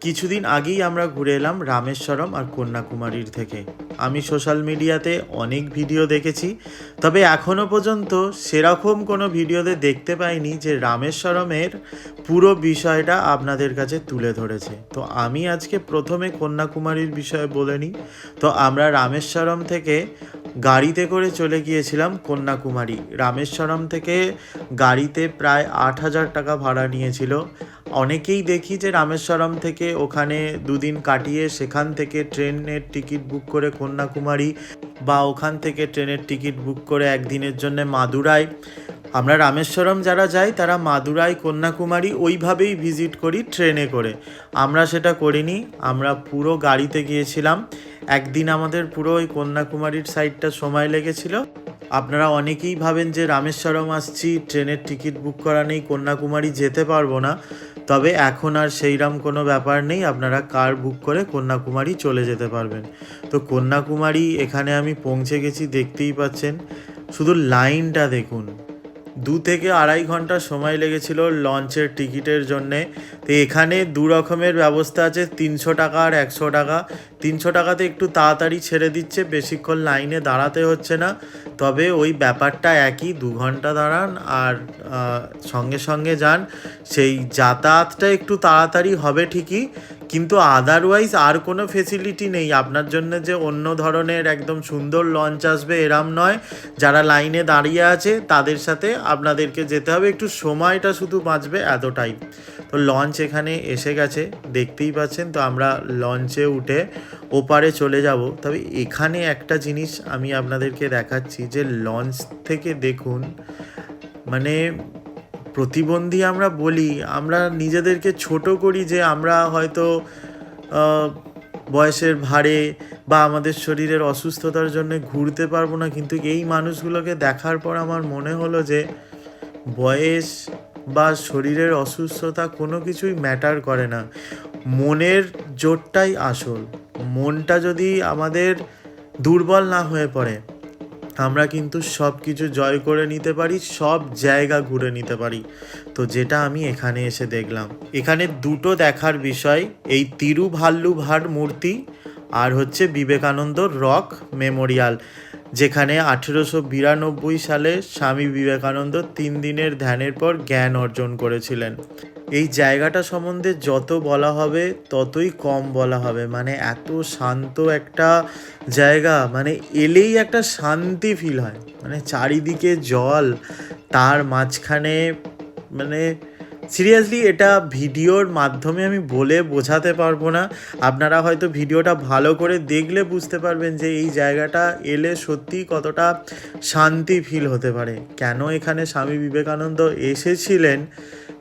কিছুদিন আগেই আমরা ঘুরে এলাম রামেশ্বরম আর কন্যাকুমারীর থেকে। আমি সোশ্যাল মিডিয়াতে অনেক ভিডিও দেখেছি, তবে এখনও পর্যন্ত সেরকম কোনো ভিডিওতে দেখতে পাইনি যে রামেশ্বরমের পুরো বিষয়টা আপনাদের কাছে তুলে ধরেছে। তো আমি আজকে প্রথমে কন্যাকুমারীর বিষয়ে বলে নিই। তো আমরা রামেশ্বরম থেকে গাড়িতে করে চলে গিয়েছিলাম কন্যাকুমারী। রামেশ্বরম থেকে গাড়িতে প্রায় 8,000 টাকা ভাড়া নিয়েছিল। অনেকেই দেখি যে রামেশ্বরম থেকে ওখানে দুদিন কাটিয়ে সেখান থেকে ট্রেনের টিকিট বুক করে কন্যাকুমারী, বা ওখান থেকে ট্রেনের টিকিট বুক করে একদিনের জন্য মাদুরাই। আমরা রামেশ্বরম যারা যাই তারা মাদুরাই কন্যাকুমারী ওইভাবেই ভিজিট করি ট্রেনে করে। আমরা সেটা করিনি, আমরা পুরো গাড়িতে গিয়েছিলাম। একদিন আমাদের পুরো ওই কন্যাকুমারীর সাইডটা সময় লেগেছিল। আপনারা অনেকেই ভাবেন যে রামেশ্বরম আসছি, ট্রেনের টিকিট বুক করা নেই, কন্যাকুমারী যেতে পারবো না। তবে এখন আর সেইরকম কোনো ব্যাপার নেই, আপনারা কার বুক করে কন্যাকুমারী চলে যেতে পারবেন। তো কন্যাকুমারী এখানে আমি পৌঁছে গেছি, দেখতেই পাচ্ছেন। শুধু লাইনটা দেখুন, 2 থেকে 2.5 ঘন্টা সময় লেগেছিল লঞ্চের টিকিটের জন্যে। তো এখানে দু রকমের ব্যবস্থা আছে, 300 টাকা আর 100 টাকা। 300 টাকাতে একটু তাড়াতাড়ি ছেড়ে দিচ্ছে, বেশিক্ষণ লাইনে দাঁড়াতে হচ্ছে না। তবে ওই ব্যাপারটা একই, 2 ঘন্টা দাঁড়ান আর সঙ্গে সঙ্গে যান। সেই যাতায়াতটা একটু তাড়াতাড়ি হবে ঠিকই, কিন্তু আদারওয়াইজ আর কোনো ফেসিলিটি নেই আপনার জন্য যে অন্য ধরনের একদম সুন্দর লঞ্চ আসবে এরম নয়। যারা লাইনে দাঁড়িয়ে আছে তাদের সাথে আপনাদেরকে যেতে হবে, একটু সময়টা শুধু বাঁচবে এতটাই। তো লঞ্চ এখানে এসে গেছে, দেখতেই পাচ্ছেন। তো আমরা লঞ্চে উঠে ওপারে চলে যাব। তবে এখানে একটা জিনিস আমি আপনাদেরকে দেখাচ্ছি, যে লঞ্চ থেকে দেখুন, মানে প্রতিবন্ধী আমরা বলি, আমরা নিজেদেরকে ছোট করি যে আমরা হয়তো বয়সের ভারে বা আমাদের শরীরের অসুস্থতার জন্য ঘুরতে পারবো না। কিন্তু এই মানুষগুলোকে দেখার পর আমার মনে হলো যে বয়স বা শরীরের অসুস্থতা কোনো কিছুই ম্যাটার করে না, মনের জোরটাই আসল। মনটা যদি আমাদের দুর্বল না হয়ে পড়ে, আমরা কিন্তু সব কিছু জয় করে নিতে পারি, সব জায়গা ঘুরে নিতে পারি। তো যেটা আমি এখানে এসে দেখলাম, এখানে দুটো দেখার বিষয়, এই তিরুভাল্লুভার মূর্তি আর হচ্ছে বিবেকানন্দ রক মেমোরিয়াল, যেখানে 1892 সালে স্বামী বিবেকানন্দ 3 দিনের ধ্যানের পর জ্ঞান অর্জন করেছিলেন। এই জায়গাটা সম্বন্ধে যত বলা হবে ততই কম বলা হবে। মানে এত শান্ত একটা জায়গা, মানে এলেই একটা শান্তি ফিল হয়। মানে চারিদিকে জল, তার মাঝখানে, মানে সিরিয়াসলি এটা ভিডিওর মাধ্যমে আমি বলে বোঝাতে পারবো না। আপনারা হয়তো ভিডিওটা ভালো করে দেখলে বুঝতে পারবেন যে এই জায়গাটা এলে সত্যিই কতটা শান্তি ফিল হতে পারে। কেন এখানে স্বামী বিবেকানন্দ এসেছিলেন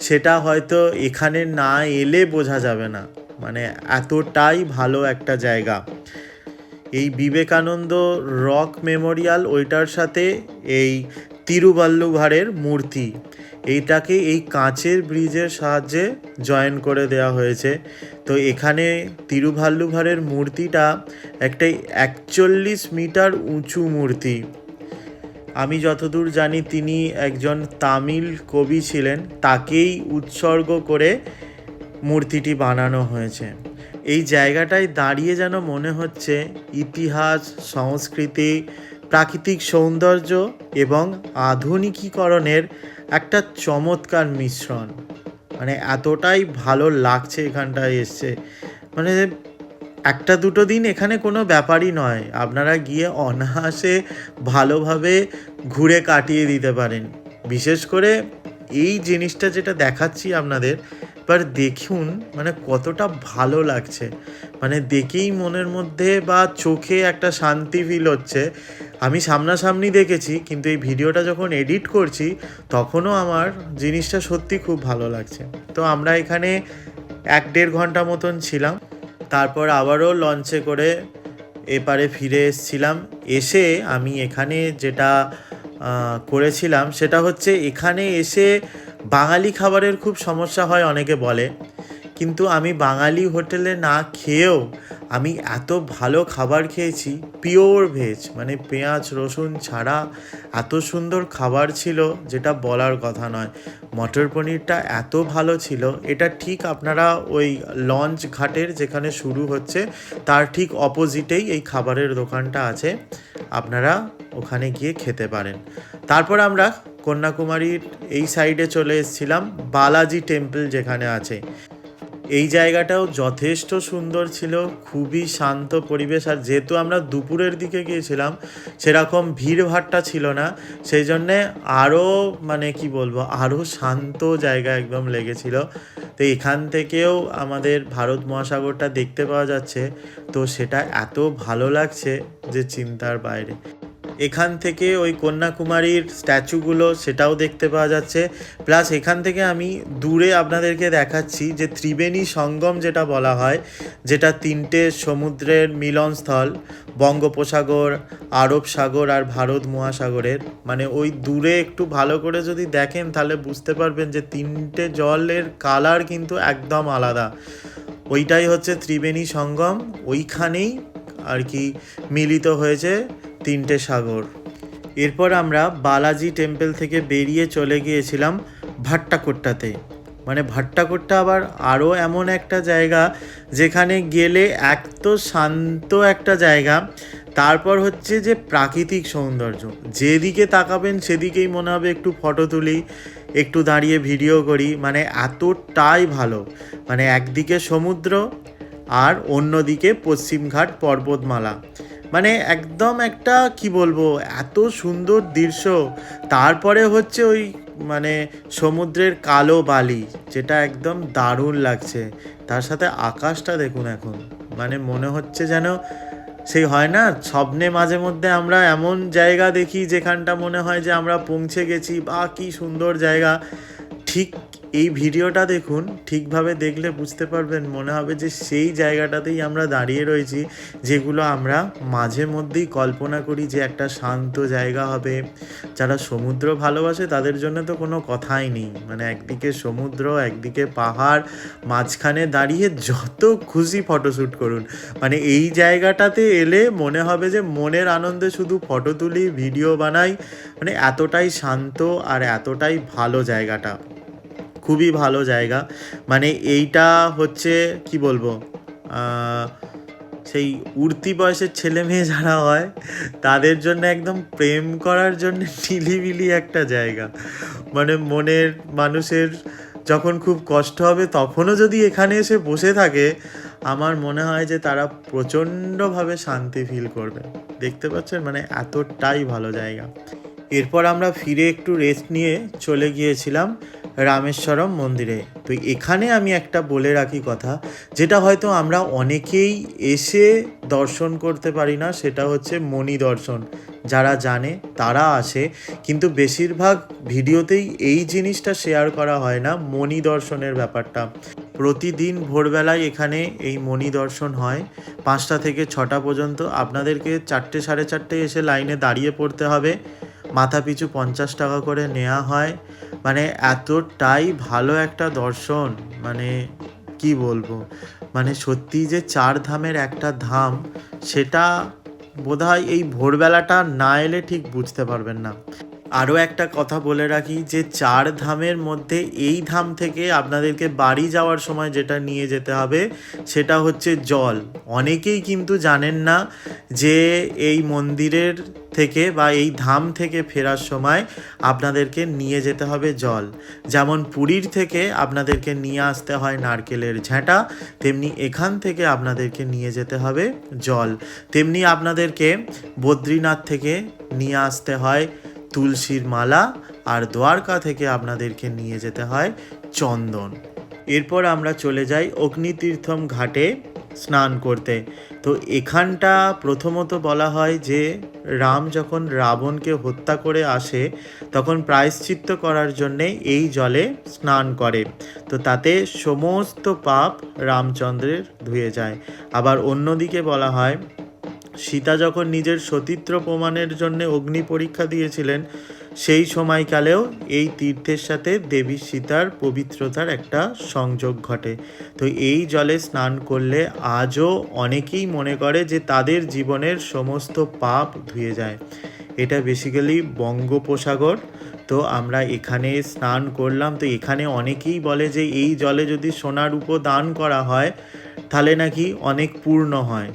সেটা হয়তো এখানে না এলে বোঝা যাবে না। মানে এতটাই ভালো একটা জায়গা। এই বিবেকানন্দ রক মেমোরিয়াল, ওইটার সাথে এই তিরুভাল্লুভারের মূর্তি, এইটাকে এই কাঁচের ব্রিজের সাহায্যে জয়েন করে দেওয়া হয়েছে। তো এখানে তিরুভাল্লুভারের মূর্তিটা একটা 41 মিটার উঁচু মূর্তি। আমি যতদূর জানি তিনি একজন তামিল কবি ছিলেন, তাকেই উৎসর্গ করে মূর্তিটি বানানো হয়েছে। এই জায়গাটায় দাঁড়িয়ে যেন মনে হচ্ছে ইতিহাস, সংস্কৃতি, প্রাকৃতিক সৌন্দর্য এবং আধুনিকীকরণের একটা চমৎকার মিশ্রণ। মানে এতটাই ভালো লাগছে এখানটায় এসছে। মানে একটা দুটো দিন এখানে কোনো ব্যাপারই নয়, আপনারা গিয়ে অনায়াসে ভালোভাবে ঘুরে কাটিয়ে দিতে পারেন। বিশেষ করে এই জিনিসটা যেটা দেখাচ্ছি আপনাদের, এবার দেখুন মানে কতটা ভালো লাগছে। মানে দেখেই মনের মধ্যে বা চোখে একটা শান্তি ফিল হচ্ছে। আমি সামনাসামনি দেখেছি, কিন্তু এই ভিডিওটা যখন এডিট করছি তখনও আমার জিনিসটা সত্যি খুব ভালো লাগছে। তো আমরা এখানে 1-1.5 ঘন্টা মতন ছিলাম, তারপর আবারও লঞ্চে করে এপারে ফিরে এসেছিলাম। এসে আমি এখানে যেটা করেছিলাম সেটা হচ্ছে, এখানে এসে বাঙালি খাবারের খুব সমস্যা হয় অনেকে বলে, কিন্তু আমি বাঙালি হোটেলে না খেয়েও আমি এত ভালো খাবার খেয়েছি, পিওর ভেজ, মানে পেঁয়াজ রসুন ছাড়া এত সুন্দর খাবার ছিল যেটা বলার কথা নয়। মটর পনিরটা এত ভালো ছিল, এটা ঠিক আপনারা ওই লঞ্চ ঘাটের যেখানে শুরু হচ্ছে তার ঠিক অপোজিটেই এই খাবারের দোকানটা আছে, আপনারা ওখানে গিয়ে খেতে পারেন। তারপর আমরা কন্যাকুমারীর এই সাইডে চলে এসেছিলাম, বালাজি টেম্পল যেখানে আছে। এই জায়গাটাও যথেষ্ট সুন্দর ছিল, খুবই শান্ত পরিবেশ। আর যেহেতু আমরা দুপুরের দিকে গিয়েছিলাম, সেরকম ভিড়ভাট্টা ছিল না, সেই জন্যে আরও মানে কি বলবো, আরও শান্ত জায়গা একদম লেগেছিল। তো এখান থেকেও আমাদের ভারত মহাসাগরটা দেখতে পাওয়া যাচ্ছে, তো সেটা এত ভালো লাগছে যে চিন্তার বাইরে। এখান থেকে ওই কন্যাকুমারীর স্ট্যাচুগুলো সেটাও দেখতে পাওয়া যাচ্ছে। প্লাস এখান থেকে আমি দূরে আপনাদেরকে দেখাচ্ছি যে ত্রিবেণী সঙ্গম যেটা বলা হয়, যেটা তিনটে সমুদ্রের মিলনস্থল, বঙ্গোপসাগর, আরব সাগর আর ভারত মহাসাগরের, মানে ওই দূরে একটু ভালো করে যদি দেখেন তাহলে বুঝতে পারবেন যে তিনটে জলের কালার কিন্তু একদম আলাদা। ওইটাই হচ্ছে ত্রিবেণী সঙ্গম, ওইখানেই আর কি মিলিত হয়েছে তিনটে সাগর। এরপর আমরা বালাজি টেম্পল থেকে বেরিয়ে চলে গিয়েছিলাম ভাট্টাকোট্টাতে। মানে ভাট্টাকোট্টা আবার আরও এমন একটা জায়গা যেখানে গেলে এক তো শান্ত একটা জায়গা, তারপর হচ্ছে যে প্রাকৃতিক সৌন্দর্য, যেদিকে তাকাবেন সেদিকেই মনে হবে একটু ফটো তুলি, একটু দাঁড়িয়ে ভিডিও করি, মানে এতটাই ভালো। মানে একদিকে সমুদ্র আর অন্যদিকে পশ্চিমঘাট পর্বতমালা, মানে একদম একটা কি বলবো, এত সুন্দর দৃশ্য। তারপরে হচ্ছে ওই মানে সমুদ্রের কালো বালি, যেটা একদম দারুণ লাগছে। তার সাথে আকাশটা দেখুন এখন, মানে মনে হচ্ছে যেন সেই হয় না স্বপ্নে মাঝে মধ্যে আমরা এমন জায়গা দেখি যেখানটা মনে হয় যে আমরা পৌঁছে গেছি, বা কি সুন্দর জায়গা। ঠিক এই ভিডিওটা দেখুন, ঠিকভাবে দেখলে বুঝতে পারবেন, মনে হবে যে সেই জায়গাটাতেই আমরা দাঁড়িয়ে রয়েছি, যেগুলো আমরা মাঝে মধ্যেই কল্পনা করি যে একটা শান্ত জায়গা হবে। যারা সমুদ্র ভালোবাসে তাদের জন্য তো কোনো কথাই নেই, মানে একদিকে সমুদ্র, একদিকে পাহাড়, মাঝখানে দাঁড়িয়ে যত খুশি ফটোশ্যুট করুন। মানে এই জায়গাটাতে এলে মনে হবে যে মনের আনন্দে শুধু ফটো তুলি, ভিডিও বানাই, মানে এতটাই শান্ত আর এতটাই ভালো জায়গাটা, খুবই ভালো জায়গা। মানে এইটা হচ্ছে কি বলবো, সেই উঠতি বয়সের ছেলে মেয়ে যারা হয় তাদের জন্য একদম প্রেম করার জন্য নিলিবিলি একটা জায়গা। মানে মনের মানুষের যখন খুব কষ্ট হবে তখনও যদি এখানে এসে বসে থাকে, আমার মনে হয় যে তারা প্রচণ্ডভাবে শান্তি ফিল করবে। দেখতে পাচ্ছেন, মানে এতটাই ভালো জায়গা। এরপর আমরা ফিরে একটু রেস্ট নিয়ে চলে গিয়েছিলাম রামেশ্বরম মন্দিরে। তো এখানে আমি একটা বলে রাখি কথা, যেটা হয়তো আমরা অনেকেই এসে দর্শন করতে পারি না, সেটা হচ্ছে মণি দর্শন। যারা জানে তারা আসে, কিন্তু বেশিরভাগ ভিডিওতেই এই জিনিসটা শেয়ার করা হয় না, মণি দর্শনের ব্যাপারটা। প্রতিদিন ভোরবেলায় এখানে এই মণি দর্শন হয় 5টা থেকে 6টা পর্যন্ত। আপনাদেরকে 4টে সাড়ে 4টে এসে লাইনে দাঁড়িয়ে পড়তে হবে, মাথা পিছু 50 টাকা করে নেওয়া হয়। মানে এতটাই ভালো একটা দর্শন, মানে কি বলবো, মানে সত্যি যে 4 ধামের একটা ধাম, সেটা বোধহয় এই ভোরবেলাটা না এলে ঠিক বুঝতে পারবেন না। আরও একটা কথা বলে রাখি যে 4 ধামের মধ্যে এই ধাম থেকে আপনাদেরকে বাড়ি যাওয়ার সময় যেটা নিয়ে যেতে হবে সেটা হচ্ছে জল। অনেকেই কিন্তু জানেন না যে এই মন্দিরের থেকে বা এই ধাম থেকে ফেরার সময় আপনাদেরকে নিয়ে যেতে হবে জল। যেমন পুরীর থেকে আপনাদেরকে নিয়ে আসতে হয় নারকেলের ঝাঁটা, তেমনি এখান থেকে আপনাদেরকে নিয়ে যেতে হবে জল। তেমনি আপনাদেরকে বদ্রীনাথ থেকে নিয়ে আসতে হয় তুলসীর মালা, আর দ্বারকা থেকে আপনাদেরকে নিয়ে যেতে হয় চন্দন। এরপর আমরা চলে যাই অগ্নিতীর্থম ঘাটে স্নান করতে। তো এখানটা প্রথমত বলা হয় যে রাম যখন রাবণকে হত্যা করে আসে তখন প্রায়শ্চিত্ত করার জন্যে এই জলে স্নান করে, তো তাতে সমস্ত পাপ রামচন্দ্রের ধুয়ে যায়। আবার অন্যদিকে বলা হয় সীতা যখন নিজের সতীত্ব প্রমাণের জন্য অগ্নি পরীক্ষা দিয়েছিলেন, সেই সময়কালেও এই তীর্থের সাথে দেবী সীতার পবিত্রতার একটা সংযোগ ঘটে। তো এই জলে স্নান করলে আজও অনেকেই মনে করে যে তাদের জীবনের সমস্ত পাপ ধুয়ে যায়। এটা বেসিক্যালি বঙ্গোপসাগর। তো আমরা এখানে স্নান করলাম। তো এখানে অনেকেই বলে যে এই জলে যদি সোনা রূপো দান করা হয় তাহলে নাকি অনেক পূর্ণ হয়।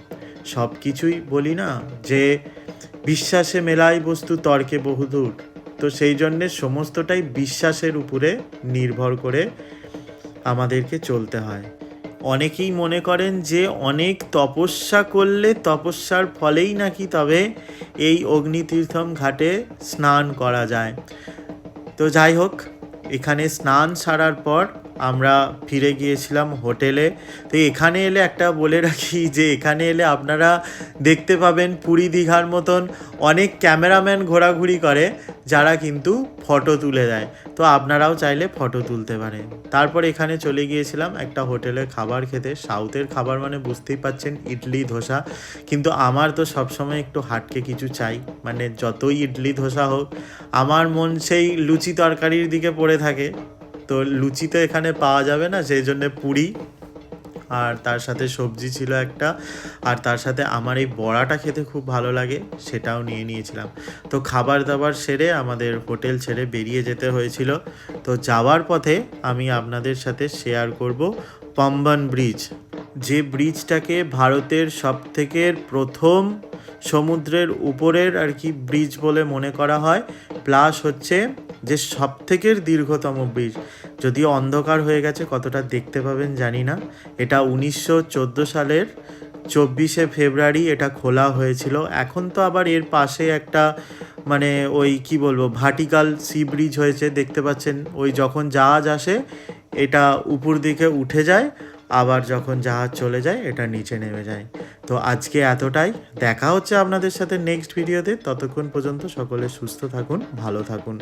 সব কিছুই বলি না যে বিশ্বাসে মেলায় বস্তু তর্কে বহুদূর। তো সেই জন্যে সমস্তটাই বিশ্বাসের উপরে নির্ভর করে আমাদেরকে চলতে হয়। অনেকেই মনে করেন যে অনেক তপস্যা করলে তপস্যার ফলেই নাকি তবে এই অগ্নিতীর্থম ঘাটে স্নান করা যায়। তো যাই হোক, এখানে স্নান সারার পর আমরা ফিরে গিয়েছিলাম হোটেলে। তো এখানে এলে একটা বলে রাখি যে এখানে এলে আপনারা দেখতে পাবেন পুরী দীঘার মতন অনেক ক্যামেরাম্যান ঘোরাঘুরি করে যারা কিন্তু ফটো তুলে দেয়। তো আপনারাও চাইলে ফটো তুলতে পারেন। তারপর এখানে চলে গিয়েছিলাম একটা হোটেলে খাবার খেতে। সাউথের খাবার মানে বুঝতেই পাচ্ছেন ইডলি ধোসা, কিন্তু আমার তো সবসময় একটু হাটকে কিছু চাই। মানে যতই ইডলি ধোসা হোক আমার মন সেই লুচি তরকারির দিকে পড়ে থাকে। তো লুচি তো এখানে পাওয়া যাবে না, সেই জন্যে পুরি আর তার সাথে সবজি ছিল একটা, আর তার সাথে আমার এই বড়াটা খেতে খুব ভালো লাগে, সেটাও নিয়ে নিয়েছিলাম। তো খাবার দাবার সেরে আমাদের হোটেল ছেড়ে বেরিয়ে যেতে হয়েছিল। তো যাওয়ার পথে আমি আপনাদের সাথে শেয়ার করব পাম্বন ব্রিজ, যে ব্রিজটাকে ভারতের সবথেকে প্রথম সমুদ্রের উপরের আর কি ব্রিজ বলে মনে করা হয়, প্লাস হচ্ছে যে সবথেকে দীর্ঘতম ব্রিজ। যদিও অন্ধকার হয়ে গেছে, কতটা দেখতে পাবেন জানি না। এটা 1914 সালের 24শে ফেব্রুয়ারি এটা খোলা হয়েছিল। এখন তো আবার এর পাশে একটা মানে ওই কি বলবো ভার্টিক্যাল সি ব্রিজ হয়েছে, দেখতে পাচ্ছেন। ওই যখন জাহাজ আসে এটা উপর দিকে উঠে যায়, আবার যখন জাহাজ চলে যায় এটা নিচে নেমে যায়। তো আজকে এতটাই, দেখা হচ্ছে আপনাদের সাথে নেক্সট ভিডিওতে। ততক্ষণ পর্যন্ত সকলে সুস্থ থাকুন, ভালো থাকুন।